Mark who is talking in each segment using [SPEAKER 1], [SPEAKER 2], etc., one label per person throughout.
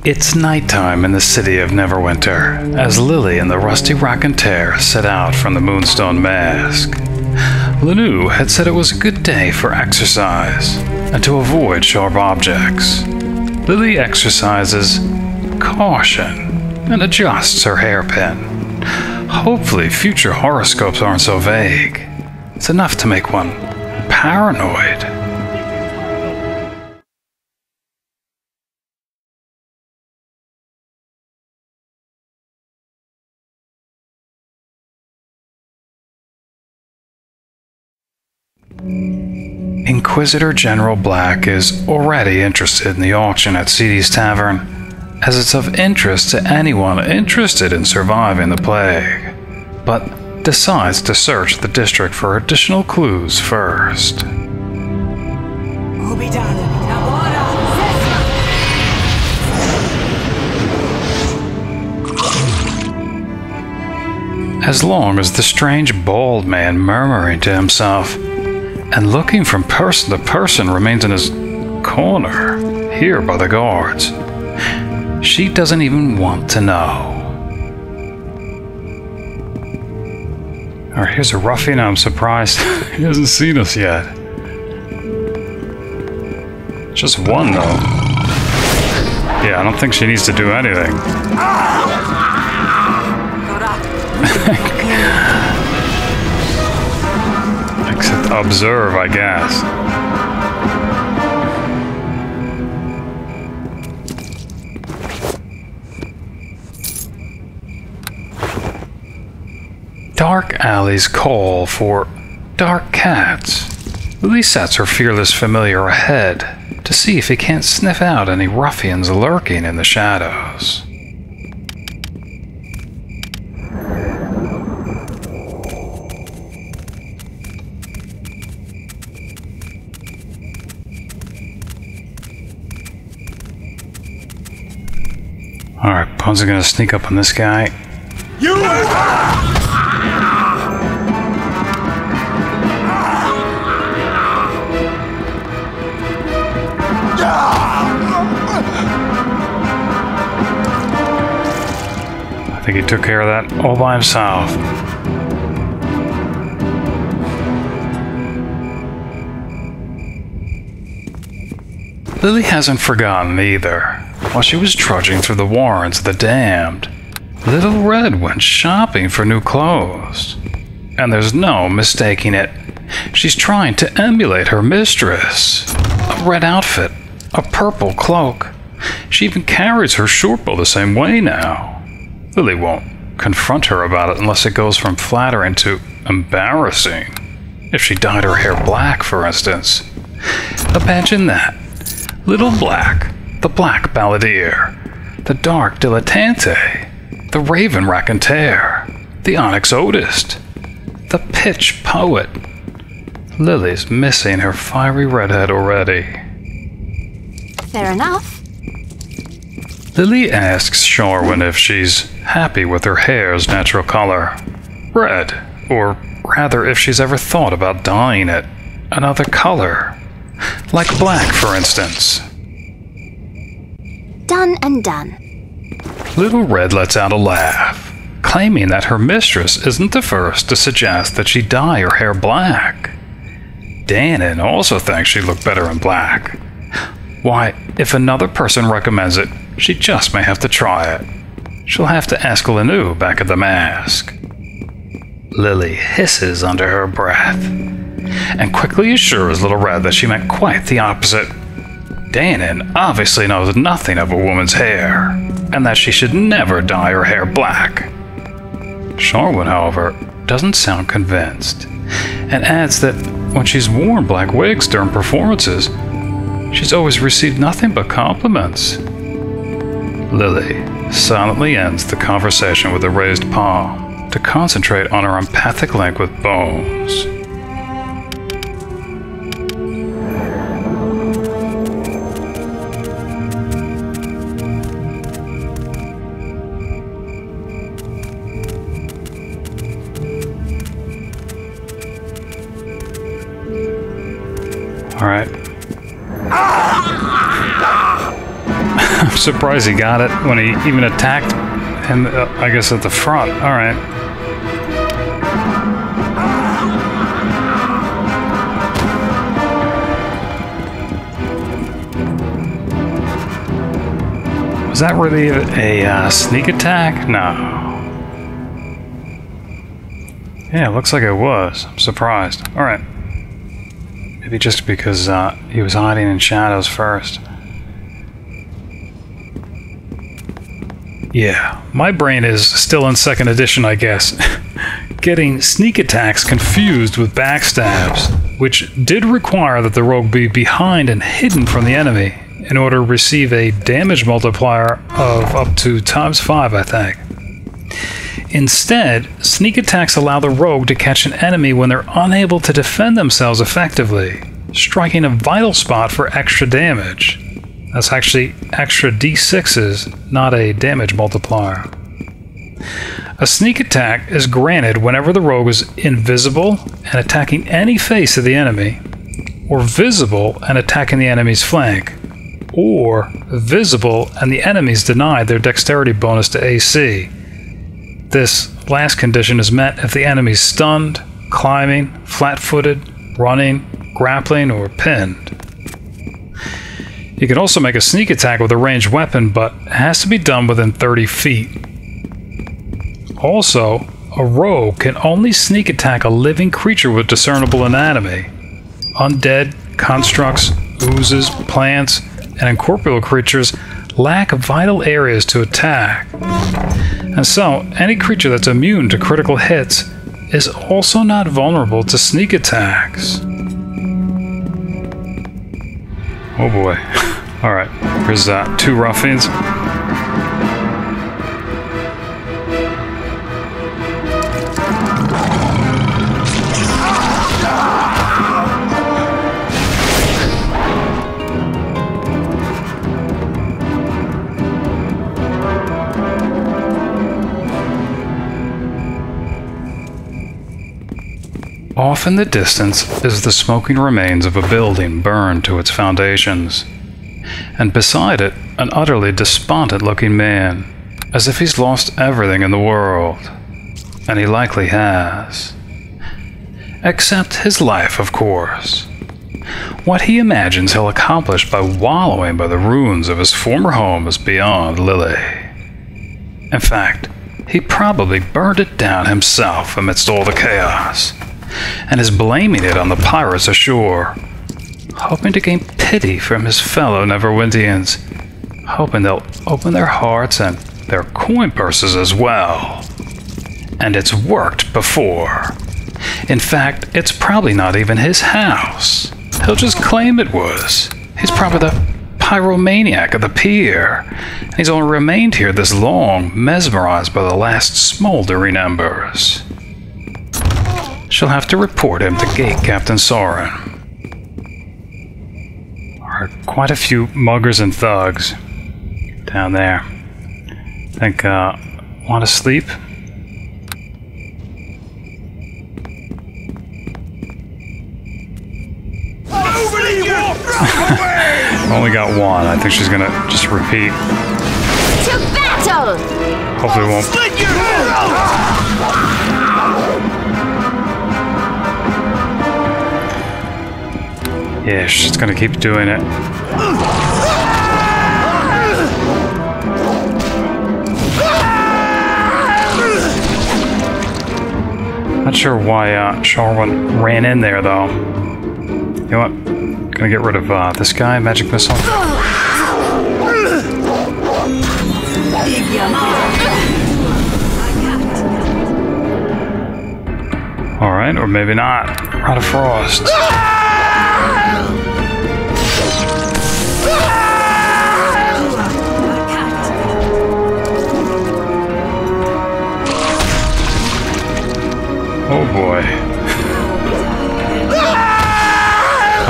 [SPEAKER 1] It's nighttime in the city of Neverwinter, as Lilly and the rusty raconteur set out from the Moonstone Mask. Lanu had said it was a good day for exercise, and to avoid sharp objects. Lilly exercises caution and adjusts her hairpin. Hopefully future horoscopes aren't so vague. It's enough to make one paranoid. Inquisitor General Black is already interested in the auction at Seedy's Tavern, as it's of interest to anyone interested in surviving the plague, but decides to search the district for additional clues first. As long as the strange bald man murmuring to himself and looking from person to person remains in his corner, here by the guards, she doesn't even want to know. Alright, here's a ruffian. I'm surprised he hasn't seen us yet. Just one, though. Yeah, I don't think she needs to do anything. Except observe, I guess. Dark alleys call for dark cats. Lilly sets her fearless familiar ahead to see if he can't sniff out any ruffians lurking in the shadows. Alright, Bones are gonna sneak up on this guy. You! I think he took care of that all by himself. Lilly hasn't forgotten either. While she was trudging through the warrens of the damned, Little Red went shopping for new clothes. And there's no mistaking it. She's trying to emulate her mistress. A red outfit, a purple cloak. She even carries her short bow the same way now. Lilly won't confront her about it unless it goes from flattering to embarrassing. If she dyed her hair black, for instance. Imagine that. Little Black, the Black Balladeer, the Dark Dilettante, the Raven Raconteur, the Onyx Odist, the Pitch Poet. Lilly's missing her fiery redhead already.
[SPEAKER 2] Fair enough.
[SPEAKER 1] Lilly asks Sharwyn if she's happy with her hair's natural color, red, or rather if she's ever thought about dyeing it another color, like black, for instance.
[SPEAKER 2] Done and done.
[SPEAKER 1] Little Red lets out a laugh, claiming that her mistress isn't the first to suggest that she dye her hair black. Danon also thinks she'd look better in black. Why, if another person recommends it, she just may have to try it. She'll have to ask Lanu back at the mask. Lilly hisses under her breath, and quickly assures Little Red that she meant quite the opposite. Danon obviously knows nothing of a woman's hair, and that she should never dye her hair black. Sharwyn, however, doesn't sound convinced, and adds that when she's worn black wigs during performances, she's always received nothing but compliments. Lilly silently ends the conversation with a raised palm to concentrate on her empathic link with Bones. All right. I'm surprised he got it when he even attacked him, I guess, at the front. Alright. Was that really a sneak attack? No. Yeah, it looks like it was. I'm surprised. Alright. Maybe just because he was hiding in shadows first. Yeah, my brain is still in 2nd edition, I guess. Getting sneak attacks confused with backstabs, which did require that the rogue be behind and hidden from the enemy in order to receive a damage multiplier of up to ×5, I think. Instead, sneak attacks allow the rogue to catch an enemy when they're unable to defend themselves effectively, striking a vital spot for extra damage. That's actually extra d6s, not a damage multiplier. A sneak attack is granted whenever the rogue is invisible and attacking any face of the enemy, or visible and attacking the enemy's flank, or visible and the enemy's denied their dexterity bonus to AC. This last condition is met if the enemy is stunned, climbing, flat-footed, running, grappling, or pinned. You can also make a sneak attack with a ranged weapon, but it has to be done within 30 feet. Also, a rogue can only sneak attack a living creature with discernible anatomy. Undead, constructs, oozes, plants, and incorporeal creatures lack vital areas to attack. And so, any creature that's immune to critical hits is also not vulnerable to sneak attacks. Oh boy. Alright, here's 2 ruffians. Off in the distance is the smoking remains of a building burned to its foundations, and beside it, an utterly despondent-looking man, as if he's lost everything in the world, and he likely has. Except his life, of course. What he imagines he'll accomplish by wallowing by the ruins of his former home is beyond Lilly. In fact, he probably burned it down himself amidst all the chaos, and is blaming it on the pirates ashore, hoping to gain pity from his fellow Neverwintians, hoping they'll open their hearts and their coin purses as well. And it's worked before. In fact, it's probably not even his house. He'll just claim it was. He's probably the pyromaniac of the pier. And he's only remained here this long, mesmerized by the last smoldering embers. She'll have to report him to Gate Captain Soren. There are quite a few muggers and thugs down there. Think, want to sleep? Only got one. I think she's gonna just repeat.
[SPEAKER 2] To battle!
[SPEAKER 1] Hopefully it won't.
[SPEAKER 3] Slit your head!
[SPEAKER 1] Yeah, she's gonna keep doing it. Not sure why Sharwyn ran in there, though. You know what? Gonna get rid of this guy, magic missile. Alright, or maybe not. Rod of Frost. Oh boy.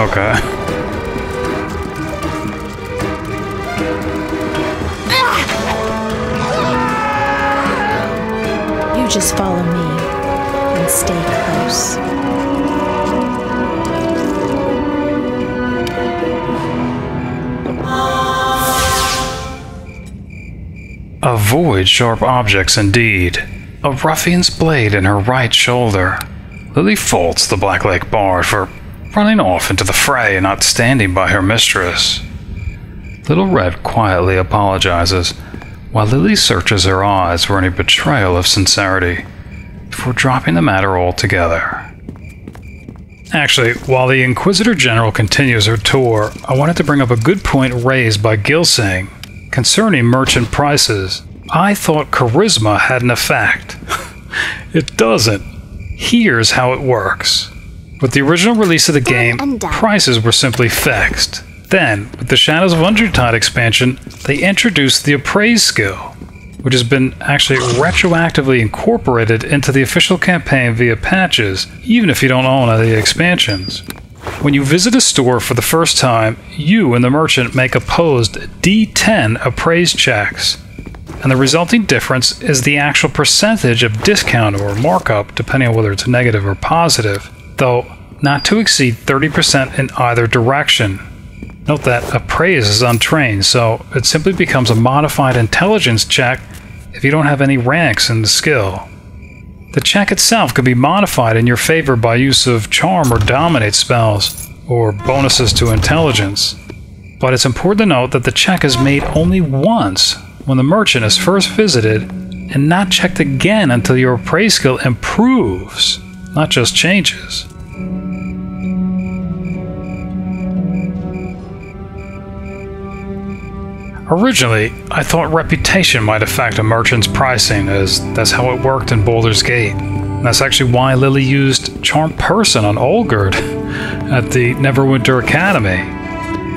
[SPEAKER 1] Okay.
[SPEAKER 4] You just follow me and stay close.
[SPEAKER 1] Avoid sharp objects indeed. A ruffian's blade in her right shoulder. Lilly faults the Black Lake Bard for running off into the fray and not standing by her mistress. Little Red quietly apologizes, while Lilly searches her eyes for any betrayal of sincerity, before dropping the matter altogether. Actually, while the Inquisitor General continues her tour, I wanted to bring up a good point raised by Gilsing concerning merchant prices. I thought charisma had an effect. It doesn't. Here's how it works. With the original release of the game, prices were simply fixed. Then, with the Shadows of Undertide expansion, they introduced the appraise skill, which has been actually retroactively incorporated into the official campaign via patches, even if you don't own any of the expansions. When you visit a store for the first time, you and the merchant make opposed D10 appraise checks, and the resulting difference is the actual percentage of discount or markup, depending on whether it's negative or positive, though not to exceed 30% in either direction. Note that appraise is untrained, so it simply becomes a modified intelligence check if you don't have any ranks in the skill. The check itself could be modified in your favor by use of charm or dominate spells, or bonuses to intelligence. But it's important to note that the check is made only once when the merchant is first visited, and not checked again until your appraise skill improves, not just changes. Originally, I thought reputation might affect a merchant's pricing, as that's how it worked in Baldur's Gate. And that's actually why Lilly used Charm Person on Olgerd at the Neverwinter Academy.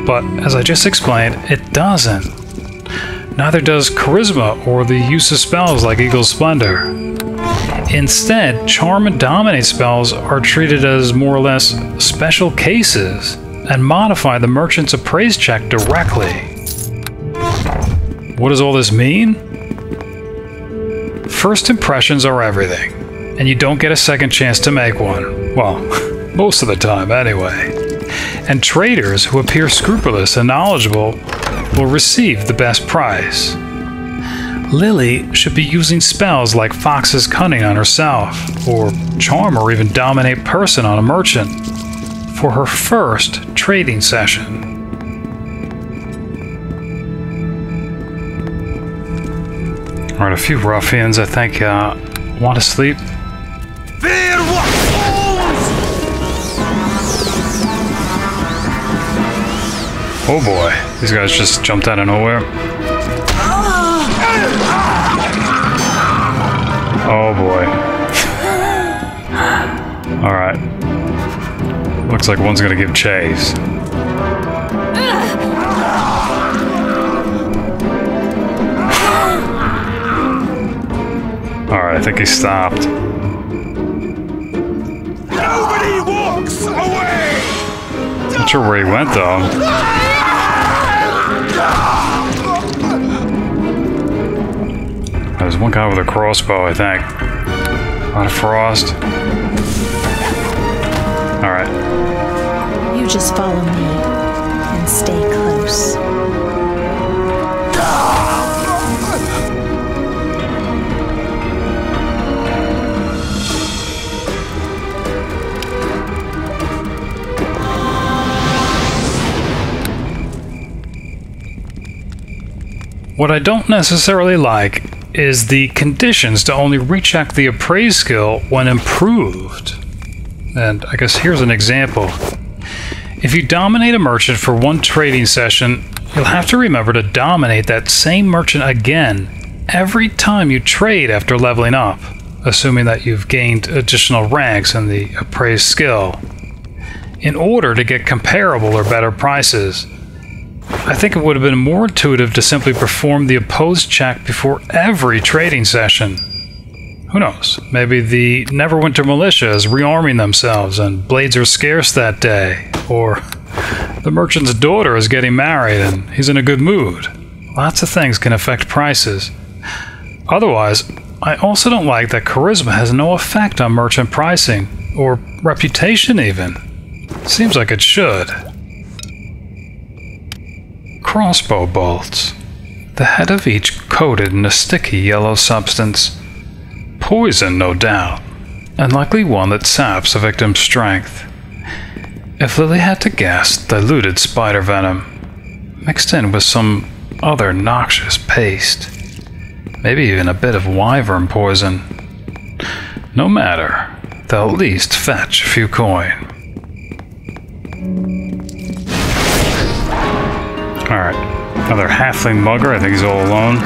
[SPEAKER 1] But as I just explained, it doesn't. Neither does Charisma or the use of spells like Eagle's Splendor. Instead, Charm and Dominate spells are treated as more or less special cases and modify the merchant's appraise check directly. What does all this mean? First impressions are everything, and you don't get a second chance to make one. Well, most of the time anyway. And traders who appear scrupulous and knowledgeable will receive the best price. Lilly should be using spells like Fox's Cunning on herself, or Charm or even Dominate Person on a merchant, for her first trading session. Alright, a few ruffians, I think, want to sleep. Oh boy, these guys just jumped out of nowhere. Oh boy. Alright. Looks like one's gonna give chase. Alright, I think he stopped.
[SPEAKER 3] Nobody walks away!
[SPEAKER 1] Not sure where he went though. There's one guy with a crossbow, I think. A lot of frost. Alright.
[SPEAKER 4] You just follow me and stay close.
[SPEAKER 1] What I don't necessarily like is the conditions to only recheck the appraise skill when improved. And I guess here's an example. If you dominate a merchant for one trading session, you'll have to remember to dominate that same merchant again every time you trade after leveling up, assuming that you've gained additional ranks in the appraised skill, in order to get comparable or better prices. I think it would have been more intuitive to simply perform the opposed check before every trading session. Who knows, maybe the Neverwinter Militia is rearming themselves and blades are scarce that day, or the merchant's daughter is getting married and he's in a good mood. Lots of things can affect prices. Otherwise, I also don't like that charisma has no effect on merchant pricing, or reputation even. Seems like it should. Crossbow bolts. the head of each coated in a sticky yellow substance. Poison, no doubt, and likely one that saps a victim's strength. If Lilly had to guess, diluted spider venom, mixed in with some other noxious paste. Maybe even a bit of wyvern poison. No matter, they'll at least fetch a few coin. Alright, another halfling mugger. I think he's all alone.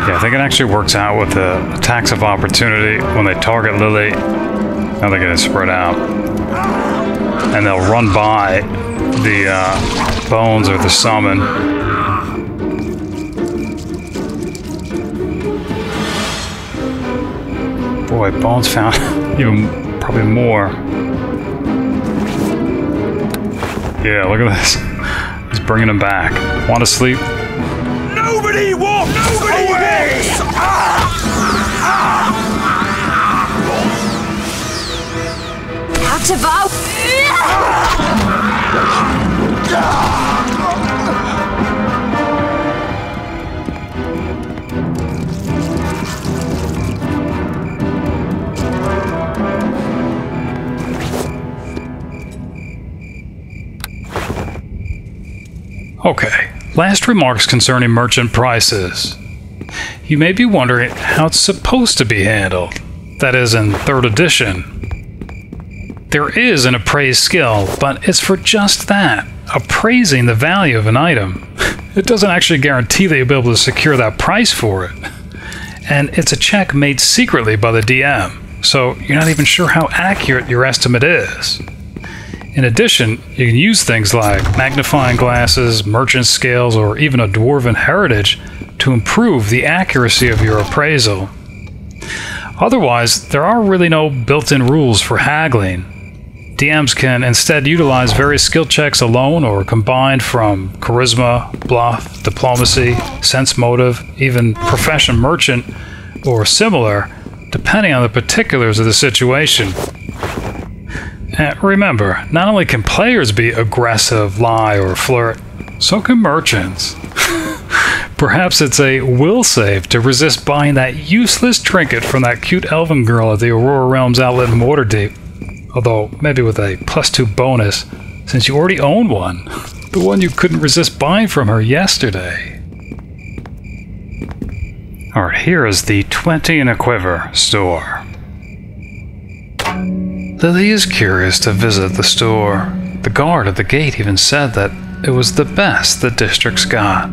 [SPEAKER 1] Yeah, I think it actually works out with the attacks of opportunity when they target Lilly. Now they're getting spread out. And they'll run by the bones or the summon. Boy, bones found even probably more. Yeah, look at this. He's bringing them back. Want to sleep?
[SPEAKER 3] Nobody walks away!
[SPEAKER 2] Out of our...
[SPEAKER 1] Okay, last remarks concerning merchant prices. You may be wondering how it's supposed to be handled. That is, in 3rd edition. There is an appraise skill, but it's for just that, appraising the value of an item. It doesn't actually guarantee that you'll be able to secure that price for it. And it's a check made secretly by the DM, so you're not even sure how accurate your estimate is. In addition, you can use things like magnifying glasses, merchant scales, or even a dwarven heritage to improve the accuracy of your appraisal. Otherwise, there are really no built-in rules for haggling. DMs can instead utilize various skill checks alone or combined from charisma, bluff, diplomacy, sense motive, even profession merchant, or similar, depending on the particulars of the situation. And remember, not only can players be aggressive, lie, or flirt, so can merchants. Perhaps it's a will save to resist buying that useless trinket from that cute elven girl at the Aurora Realms outlet in Waterdeep. Although, maybe with a +2 bonus, since you already own one. The one you couldn't resist buying from her yesterday. Alright, here is the 20-in-a-Quiver store. Lilly is curious to visit the store. The guard at the gate even said that it was the best the district's got.